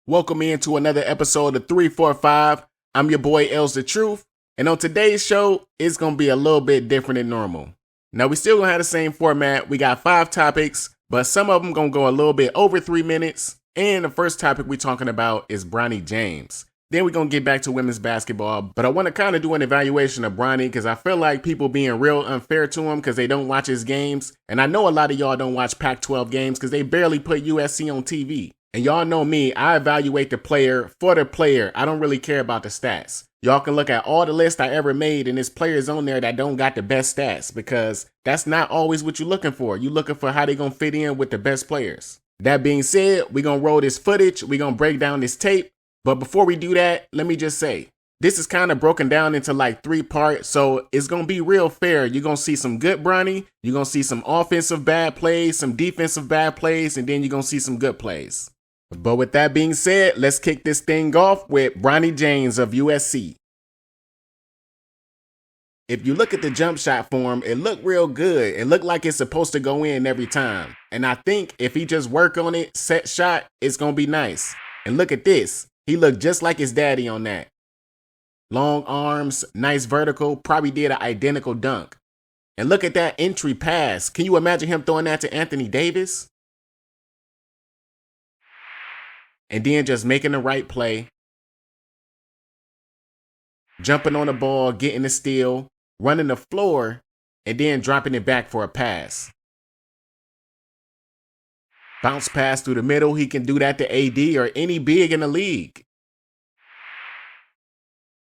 Welcome into another episode of 345. I'm your boy Els the Truth, and on today's show, it's going to be a little bit different than normal. Now, we still going to have the same format. We got 5 topics, but some of them going to go a little bit over 3 minutes. And the first topic we're talking about is Bronny James. Then we're going to get back to women's basketball, but I want to kind of do an evaluation of Bronny because I feel like people being real unfair to him because they don't watch his games. And I know a lot of y'all don't watch Pac-12 games because they barely put USC on TV. And y'all know me, I evaluate the player for the player. I don't really care about the stats. Y'all can look at all the lists I ever made and there's players on there that don't got the best stats because that's not always what you're looking for. You're looking for how they going to fit in with the best players. That being said, we're going to roll this footage. We're going to break down this tape. But before we do that, let me just say, this is kind of broken down into like 3 parts. So it's going to be real fair. You're going to see some good Bronny. You're going to see some offensive bad plays, some defensive bad plays, and then you're going to see some good plays. But with that being said, let's kick this thing off with Bronny James of USC. If you look at the jump shot form, it looked real good. It looked like it's supposed to go in every time. And I think if he just work on it, set shot, it's going to be nice. And look at this. He looked just like his daddy on that. Long arms, nice vertical, probably did an identical dunk. And look at that entry pass. Can you imagine him throwing that to Anthony Davis? And then just making the right play. Jumping on the ball, getting the steal, running the floor, and then dropping it back for a pass. Bounce pass through the middle. He can do that to AD or any big in the league.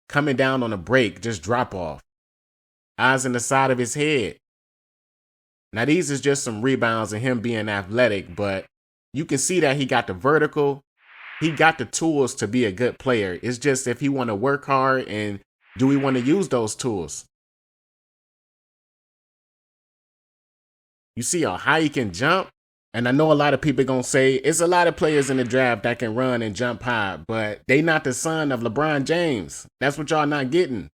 Coming down on a break, just drop off. Eyes in the side of his head. Now these is just some rebounds and him being athletic, but you can see that he got the vertical. He got the tools to be a good player. It's just if he want to work hard and do we want to use those tools? You see how high he can jump? And I know a lot of people going to say it's a lot of players in the draft that can run and jump high, but they not the son of LeBron James. That's what y'all not getting.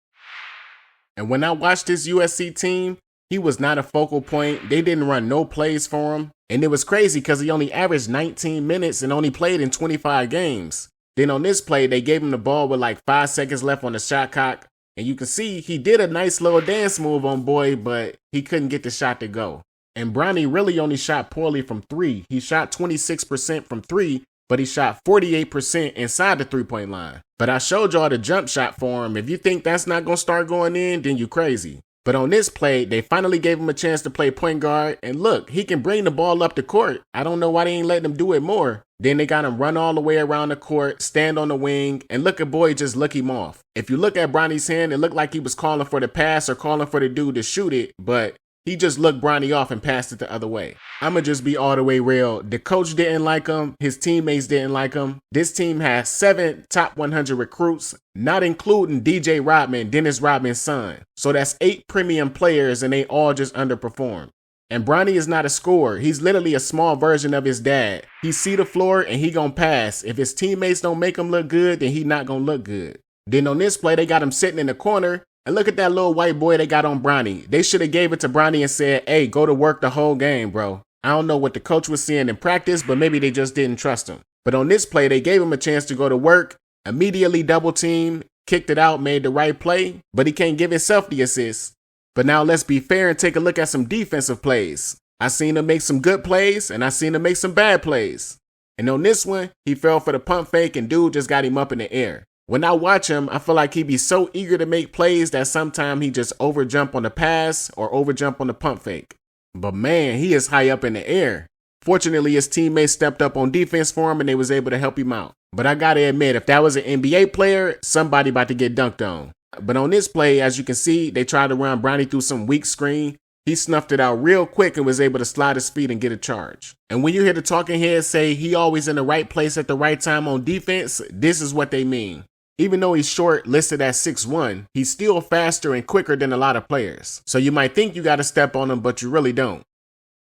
And when I watched this USC team, he was not a focal point. They didn't run no plays for him. And it was crazy because he only averaged 19 minutes and only played in 25 games. Then on this play, they gave him the ball with like 5 seconds left on the shot clock. And you can see he did a nice little dance move on boy, but he couldn't get the shot to go. And Bronny really only shot poorly from 3. He shot 26% from 3, but he shot 48% inside the 3-point line. But I showed y'all the jump shot for him. If you think that's not going to start going in, then you crazy. But on this play, they finally gave him a chance to play point guard. And look, he can bring the ball up the court. I don't know why they ain't letting him do it more. Then they got him run all the way around the court, stand on the wing, and look at boy just look him off. If you look at Bronny's hand, it looked like he was calling for the pass or calling for the dude to shoot it, but he just looked Bronny off and passed it the other way. I'ma just be all the way real. The coach didn't like him. His teammates didn't like him. This team has 7 top 100 recruits, not including DJ Rodman, Dennis Rodman's son. So that's 8 premium players and they all just underperformed. And Bronny is not a scorer. He's literally a small version of his dad. He see the floor and he gonna pass. If his teammates don't make him look good, then he not gonna look good. Then on this play, they got him sitting in the corner. And look at that little white boy they got on Bronny. They should have gave it to Bronny and said, hey, go to work the whole game, bro. I don't know what the coach was seeing in practice, but maybe they just didn't trust him. But on this play, they gave him a chance to go to work, immediately double team, kicked it out, made the right play, but he can't give himself the assist. But now let's be fair and take a look at some defensive plays. I seen him make some good plays and I seen him make some bad plays. And on this one, he fell for the pump fake and dude just got him up in the air. When I watch him, I feel like he be so eager to make plays that sometimes he just overjump on the pass or overjump on the pump fake. But man, he is high up in the air. Fortunately, his teammates stepped up on defense for him and they was able to help him out. But I gotta admit, if that was an NBA player, somebody about to get dunked on. But on this play, as you can see, they tried to run Bronny through some weak screen. He snuffed it out real quick and was able to slide his feet and get a charge. And when you hear the talking heads say he always in the right place at the right time on defense, this is what they mean. Even though he's short, listed at 6'1", he's still faster and quicker than a lot of players. So you might think you got to step on him, but you really don't.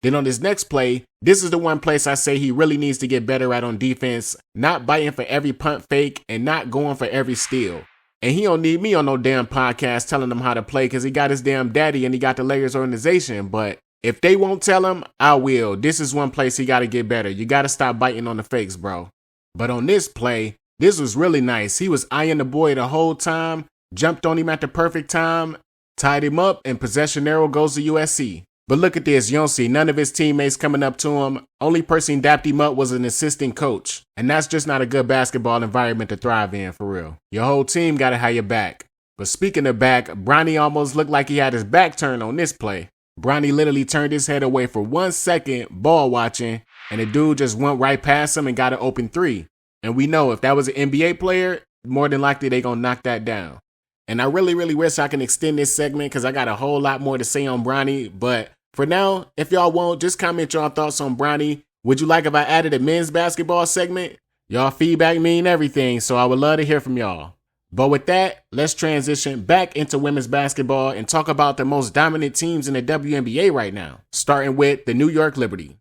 Then on this next play, this is the one place I say he really needs to get better at on defense, not biting for every punt fake and not going for every steal. And he don't need me on no damn podcast telling him how to play because he got his damn daddy and he got the Lakers organization. But if they won't tell him, I will. This is one place he got to get better. You got to stop biting on the fakes, bro. But on this play, this was really nice. He was eyeing the boy the whole time, jumped on him at the perfect time, tied him up, and possession arrow goes to USC. But look at this, you don't see none of his teammates coming up to him. Only person who dapped him up was an assistant coach. And that's just not a good basketball environment to thrive in, for real. Your whole team gotta have your back. But speaking of back, Bronny almost looked like he had his back turned on this play. Bronny literally turned his head away for 1 second, ball watching, and the dude just went right past him and got an open three. And we know if that was an NBA player, more than likely they gonna knock that down. And I really wish I can extend this segment because I got a whole lot more to say on Bronny. But for now, if y'all won't, just comment your thoughts on Bronny. Would you like if I added a men's basketball segment? Y'all feedback mean everything, so I would love to hear from y'all. But with that, let's transition back into women's basketball and talk about the most dominant teams in the WNBA right now, starting with the New York Liberty.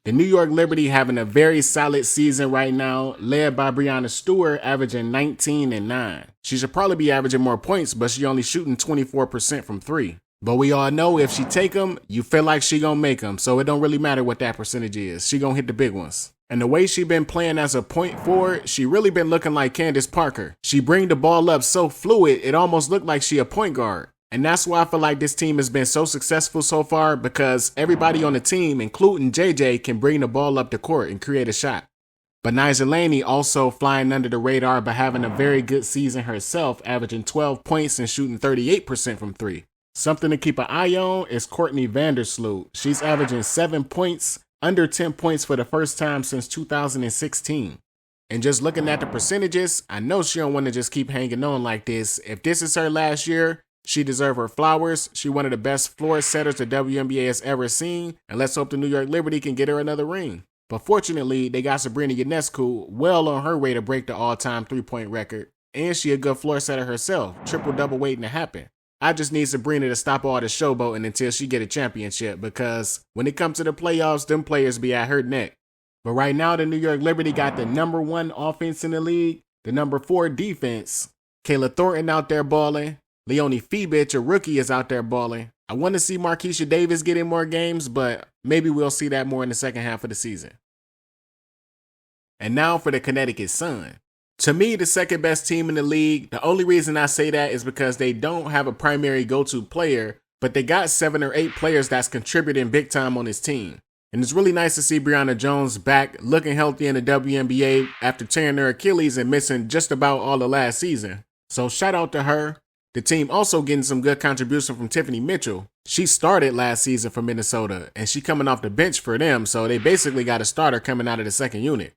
The New York Liberty having a very solid season right now, led by Breanna Stewart, averaging 19 and 9. She should probably be averaging more points, but she only shooting 24% from three. But we all know if she take them, you feel like she gonna make them, so it don't really matter what that percentage is. She gonna hit the big ones. And the way she been playing as a point forward, she really been looking like Candace Parker. She bring the ball up so fluid, it almost looked like she a point guard. And that's why I feel like this team has been so successful so far, because everybody on the team, including JJ, can bring the ball up the court and create a shot. Betnijah Laney also flying under the radar but having a very good season herself, averaging 12 points and shooting 38% from three. Something to keep an eye on is Courtney Vandersloot. She's averaging 7 points, under 10 points for the first time since 2016. And just looking at the percentages, I know she don't want to just keep hanging on like this. If this is her last year, she deserves her flowers. She one of the best floor setters the WNBA has ever seen. And let's hope the New York Liberty can get her another ring. But fortunately, they got Sabrina Ionescu well on her way to break the all-time three-point record. And she a good floor setter herself, triple-double waiting to happen. I just need Sabrina to stop all the showboating until she get a championship, because when it comes to the playoffs, them players be at her neck. But right now, the New York Liberty got the number 1 offense in the league, the number 4 defense. Kayla Thornton out there balling. Leonie Febich, a rookie, is out there balling. I want to see Marquisha Davis get in more games, but maybe we'll see that more in the second half of the season. And now for the Connecticut Sun. To me, the second best team in the league. The only reason I say that is because they don't have a primary go-to player, but they got 7 or 8 players that's contributing big time on this team. And it's really nice to see Breonna Jones back looking healthy in the WNBA after tearing her Achilles and missing just about all the last season. So shout out to her. The team also getting some good contribution from Tiffany Mitchell. She started last season for Minnesota, and she coming off the bench for them, so they basically got a starter coming out of the second unit.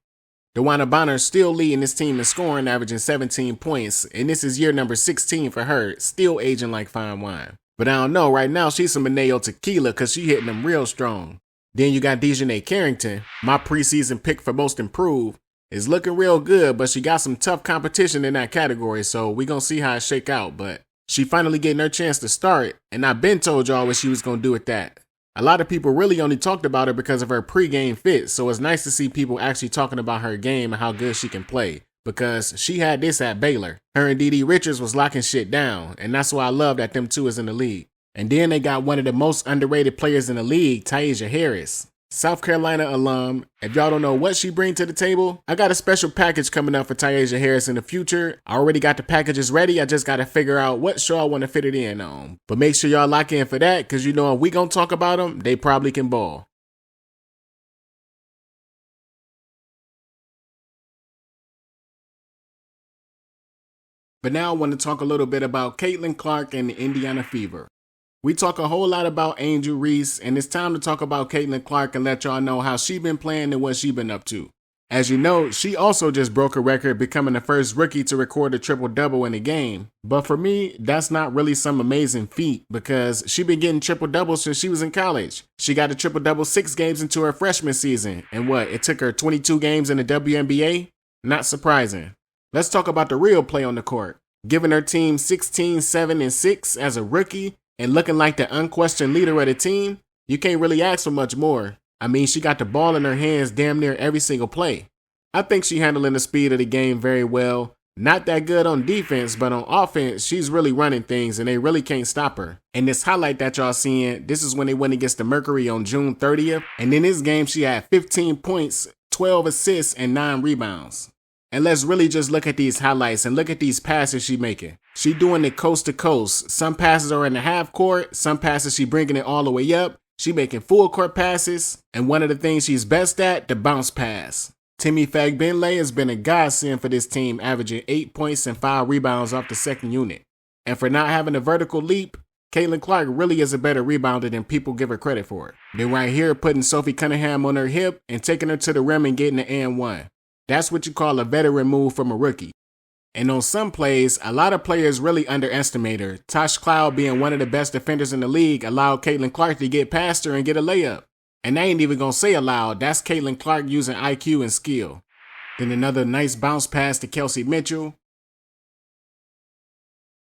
Dewanna Bonner still leading this team in scoring, averaging 17 points, and this is year number 16 for her, still aging like fine wine. But I don't know, right now she's some Maneo tequila because she hitting them real strong. Then you got DiJonai Carrington, my preseason pick for most improved, is looking real good, but she got some tough competition in that category, so we gonna see how it shake out. But she finally getting her chance to start, and I've been told y'all what she was gonna do with that. A lot of people really only talked about her because of her pregame fit, so it's nice to see people actually talking about her game and how good she can play, because she had this at Baylor. Her and DD Richards was locking shit down, and that's why I love that them two is in the league. And then they got one of the most underrated players in the league, Tyasha Harris. South Carolina alum. If y'all don't know what she brings to the table, I got a special package coming up for Tyasha Harris in the future. I already got the packages ready. I just got to figure out what show I want to fit it in on. But make sure y'all lock in for that, because you know if we gonna talk about them, they probably can ball. But now I want to talk a little bit about Caitlin Clark and the Indiana Fever. We talk a whole lot about Angel Reese, and it's time to talk about Caitlin Clark and let y'all know how she been playing and what she been up to. As you know, she also just broke a record, becoming the first rookie to record a triple-double in a game. But for me, that's not really some amazing feat, because she been getting triple-doubles since she was in college. She got a triple-double 6 games into her freshman season, and it took her 22 games in the WNBA? Not surprising. Let's talk about the real play on the court. Giving her team 16, 7, and 6 as a rookie, and looking like the unquestioned leader of the team, you can't really ask for much more. I mean, she got the ball in her hands damn near every single play. I think she handling the speed of the game very well. Not that good on defense, but on offense, she's really running things and they really can't stop her. And this highlight that y'all seeing, this is when they went against the Mercury on June 30th. And in this game, she had 15 points 12 assists and 9 rebounds. And let's really just look at these highlights and look at these passes she making. She doing it coast to coast. Some passes are in the half court. Some passes she bringing it all the way up. She making full court passes. And one of the things she's best at, the bounce pass. Temi Fagbenle has been a godsend for this team, averaging 8 points and 5 rebounds off the second unit. And for not having a vertical leap, Caitlin Clark really is a better rebounder than people give her credit for. Then right here, putting Sophie Cunningham on her hip and taking her to the rim and getting the and-one. That's what you call a veteran move from a rookie. And on some plays, a lot of players really underestimate her. Tosh Cloud, being one of the best defenders in the league, allowed Caitlin Clark to get past her and get a layup. And I ain't even gonna say allowed, that's Caitlin Clark using IQ and skill. Then another nice bounce pass to Kelsey Mitchell.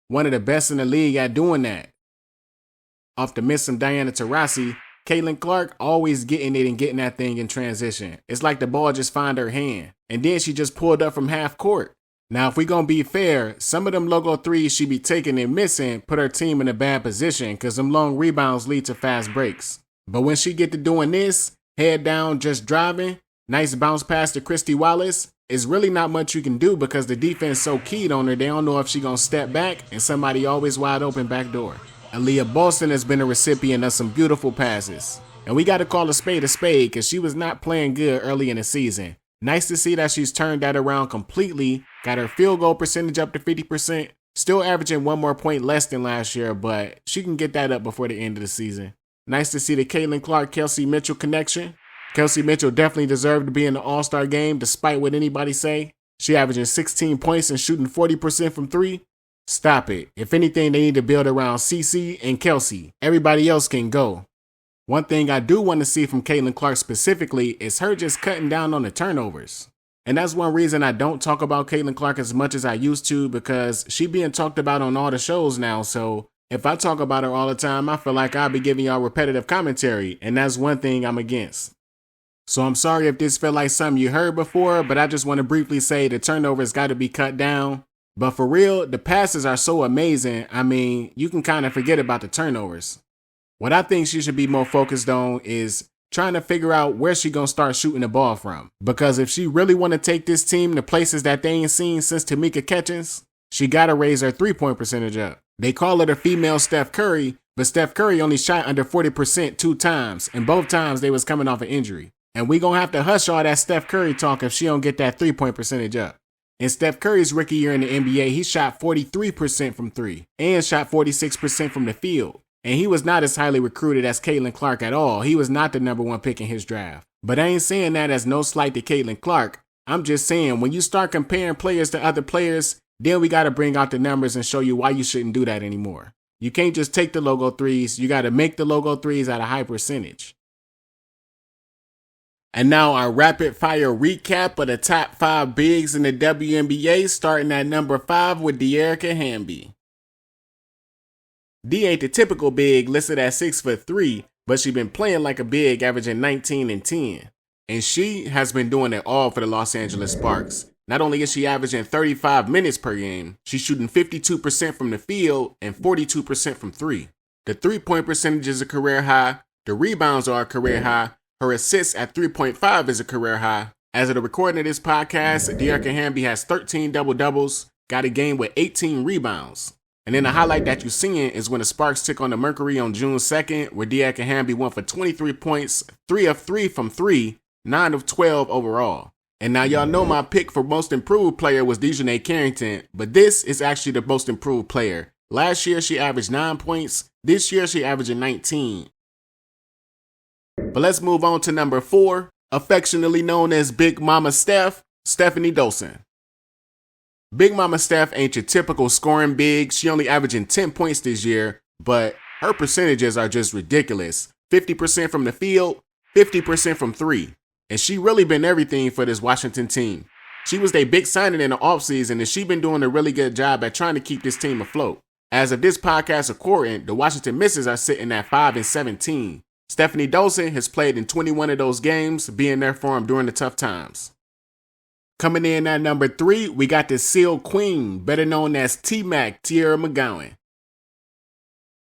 One of the best in the league at doing that. Off the miss from Diana Taurasi, Caitlin Clark always getting it and getting that thing in transition. It's like the ball just found her hand. And then she just pulled up from half court. Now, if we gonna be fair, some of them logo threes she be taking and missing put her team in a bad position because them long rebounds lead to fast breaks. But when she get to doing this, head down, just driving, nice bounce pass to Christy Wallace, it's really not much you can do because the defense so keyed on her, they don't know if she gonna step back and somebody always wide open back door. Aliyah Boston has been a recipient of some beautiful passes. And we gotta call a spade because she was not playing good early in the season. Nice to see that she's turned that around completely, got her field goal percentage up to 50%, still averaging 1 more point less than last year, but she can get that up before the end of the season. Nice to see the Caitlin Clark-Kelsey Mitchell connection. Kelsey Mitchell definitely deserved to be in the All-Star game despite what anybody say. She averaging 16 points and shooting 40% from 3. Stop it. If anything, they need to build around CeCe and Kelsey. Everybody else can go. One thing I do want to see from Caitlin Clark specifically is her just cutting down on the turnovers. And that's one reason I don't talk about Caitlin Clark as much as I used to because she being talked about on all the shows now. So if I talk about her all the time, I feel like I'll be giving y'all repetitive commentary. And that's one thing I'm against. So I'm sorry if this felt like something you heard before, but I just want to briefly say the turnovers got to be cut down. But for real, the passes are so amazing. I mean, you can kind of forget about the turnovers. What I think she should be more focused on is trying to figure out where she gonna start shooting the ball from. Because if she really want to take this team to places that they ain't seen since Tamika Catchings, she gotta raise her 3-point percentage up. They call her the female Steph Curry, but Steph Curry only shot under 40% 2 times, and both times they was coming off an injury. And we gonna have to hush all that Steph Curry talk if she don't get that 3-point percentage up. In Steph Curry's rookie year in the NBA, he shot 43% from 3 and shot 46% from the field. And he was not as highly recruited as Caitlin Clark at all. He was not the number 1 pick in his draft. But I ain't saying that as no slight to Caitlin Clark. I'm just saying when you start comparing players to other players, then we got to bring out the numbers and show you why you shouldn't do that anymore. You can't just take the logo threes. You got to make the logo threes at a high percentage. And now our rapid fire recap of the top 5 bigs in the WNBA, starting at number 5 with Dearica Hamby. D ain't the typical big listed at 6'3", but she been playing like a big, averaging 19 and 10. And she has been doing it all for the Los Angeles Sparks. Not only is she averaging 35 minutes per game, she's shooting 52% from the field and 42% from 3. The 3-point percentage is a career high, the rebounds are a career high, her assists at 3.5 is a career high. As of the recording of this podcast, Dearica Hamby has 13 double-doubles, got a game with 18 rebounds. And then the highlight that you're seeing is when the Sparks took on the Mercury on June 2nd, where Dearica Hamby went for 23 points, 3 of 3 from 3, 9 of 12 overall. And now y'all know my pick for most improved player was DiJonai Carrington, but this is actually the most improved player. Last year she averaged 9 points, this year she averaging 19. But let's move on to number 4, affectionately known as Big Mama Steph, Stephanie Dolson. Big Mama Steph ain't your typical scoring big. She only averaging 10 points this year, but her percentages are just ridiculous. 50% from the field, 50% from 3. And she really been everything for this Washington team. She was their big signing in the offseason, and she been doing a really good job at trying to keep this team afloat. As of this podcast recording, the Washington Misses are sitting at 5-17. Stephanie Dolson has played in 21 of those games, being there for them during the tough times. Coming in at number 3, we got the Seal Queen, better known as T-Mac, Teaira McCowan.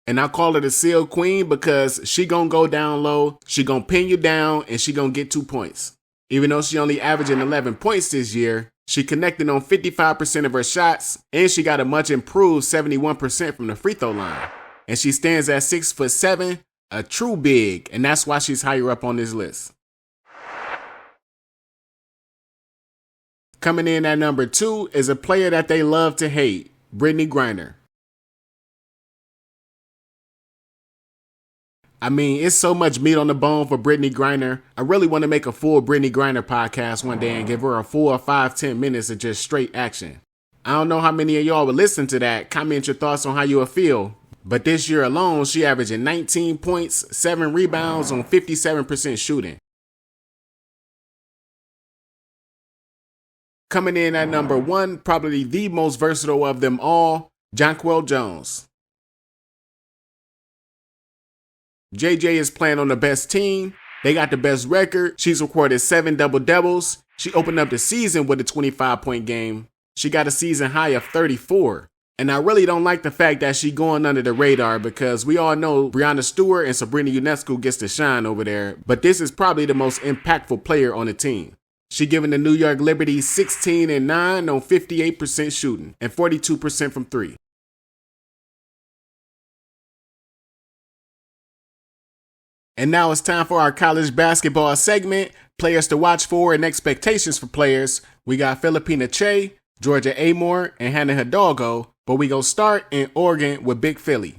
And I call her the Seal Queen because she gonna go down low, she gonna pin you down, and she gonna get 2 points. Even though she only averaging 11 points this year, she connected on 55% of her shots, and she got a much improved 71% from the free throw line. And she stands at 6'7", a true big, and that's why she's higher up on this list. Coming in at number 2 is a player that they love to hate, Brittney Griner. I mean, it's so much meat on the bone for Brittney Griner. I really want to make a full Brittney Griner podcast one day and give her a full 5-10 minutes of just straight action. I don't know how many of y'all would listen to that. Comment your thoughts on how you would feel. But this year alone, she averaging 19 points, 7 rebounds on 57% shooting. Coming in at number 1, probably the most versatile of them all, Jonquel Jones. JJ is playing on the best team. They got the best record. She's recorded 7 double-doubles. She opened up the season with a 25-point game. She got a season high of 34. And I really don't like the fact that she going under the radar because we all know Breanna Stewart and Sabrina Ionescu gets to shine over there. But this is probably the most impactful player on the team. She giving the New York Liberty 16 and 9 on 58% shooting and 42% from 3. And now it's time for our college basketball segment, players to watch for and expectations for players. We got Philippina Che, Georgia Amoore, and Hannah Hidalgo, but we gonna start in Oregon with Big Philly.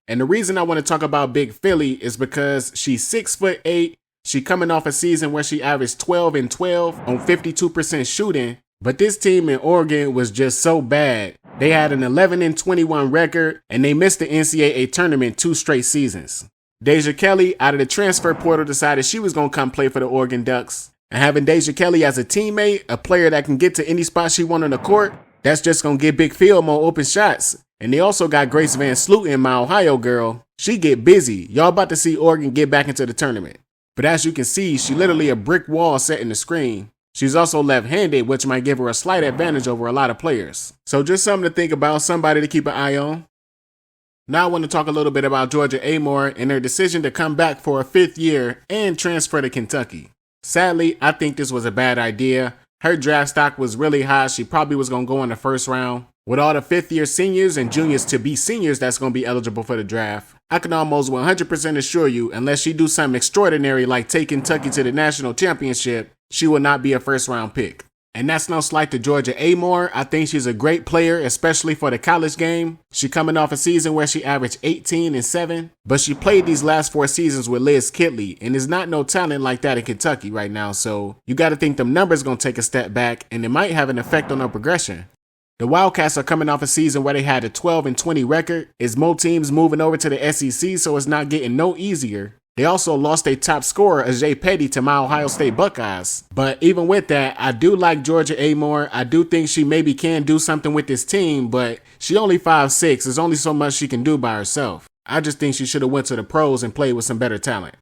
And the reason I want to talk about Big Philly is because she's 6'8". She coming off a season where she averaged 12 and 12 on 52% shooting. But this team in Oregon was just so bad. They had an 11 and 21 record, and they missed the NCAA tournament 2 straight seasons. Deja Kelly, out of the transfer portal, decided she was going to come play for the Oregon Ducks. And having Deja Kelly as a teammate, a player that can get to any spot she wants on the court, that's just going to give Big Phil more open shots. And they also got Grace Van Sluten, my Ohio girl. She get busy. Y'all about to see Oregon get back into the tournament. But as you can see, she literally a brick wall setting the screen. She's also left-handed, which might give her a slight advantage over a lot of players. So just something to think about, somebody to keep an eye on. Now I want to talk a little bit about Georgia Amoore and her decision to come back for a 5th year and transfer to Kentucky. Sadly, I think this was a bad idea. Her draft stock was really high. She probably was going to go in the first round. With all the 5th-year seniors and juniors to be seniors that's going to be eligible for the draft, I can almost 100% assure you, unless she do something extraordinary like take Kentucky to the national championship, she will not be a first-round pick. And that's no slight to Georgia Amoore. I think she's a great player, especially for the college game. She coming off a season where she averaged 18 and 7, but she played these last 4 seasons with Liz Kitley, and there's not no talent like that in Kentucky right now, so you got to think them numbers going to take a step back, and it might have an effect on her progression. The Wildcats are coming off a season where they had a 12 and 20 record. It's more teams moving over to the SEC, so it's not getting no easier. They also lost their top scorer, Ajay Petty, to my Ohio State Buckeyes. But even with that, I do like Georgia Amoore. I do think she maybe can do something with this team, but she only 5'6". There's only so much she can do by herself. I just think she should have went to the pros and played with some better talent.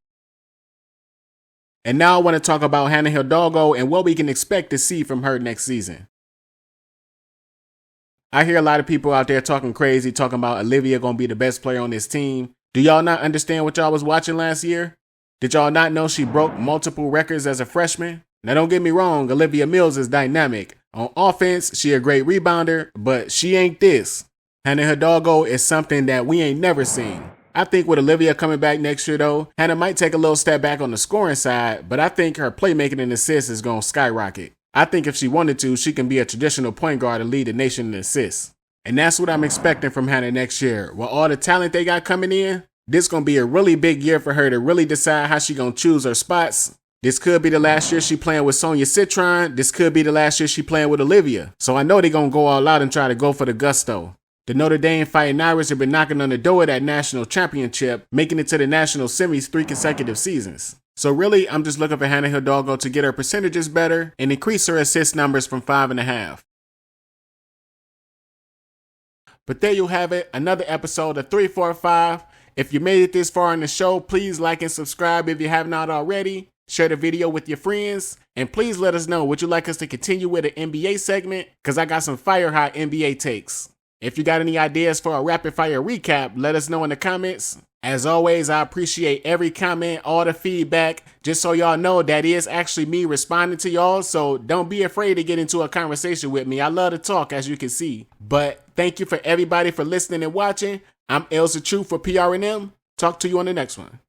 And now I want to talk about Hannah Hidalgo and what we can expect to see from her next season. I hear a lot of people out there talking crazy, talking about Olivia going to be the best player on this team. Do y'all not understand what y'all was watching last year? Did y'all not know she broke multiple records as a freshman? Now don't get me wrong, Olivia Mills is dynamic. On offense, she a great rebounder, but she ain't this. Hannah Hidalgo is something that we ain't never seen. I think with Olivia coming back next year though, Hannah might take a little step back on the scoring side, but I think her playmaking and assists is going to skyrocket. I think if she wanted to, she can be a traditional point guard and lead the nation in assists. And that's what I'm expecting from Hannah next year. With all the talent they got coming in, this going to be a really big year for her to really decide how she going to choose her spots. This could be the last year she playing with Sonia Citron. This could be the last year she playing with Olivia. So I know they're going to go all out and try to go for the gusto. The Notre Dame Fighting Irish have been knocking on the door of that national championship, making it to the national semis 3 consecutive seasons. So really, I'm just looking for Hannah Hidalgo to get her percentages better and increase her assist numbers from 5.5. But there you have it, another episode of 345. If you made it this far in the show, please like and subscribe if you have not already. Share the video with your friends. And please let us know, would you like us to continue with an NBA segment? Because I got some fire hot NBA takes. If you got any ideas for a rapid fire recap, let us know in the comments. As always, I appreciate every comment, all the feedback. Just so y'all know, that is actually me responding to y'all. So don't be afraid to get into a conversation with me. I love to talk, as you can see. But thank you for everybody for listening and watching. I'm Elsa True for PRNM. Talk to you on the next one.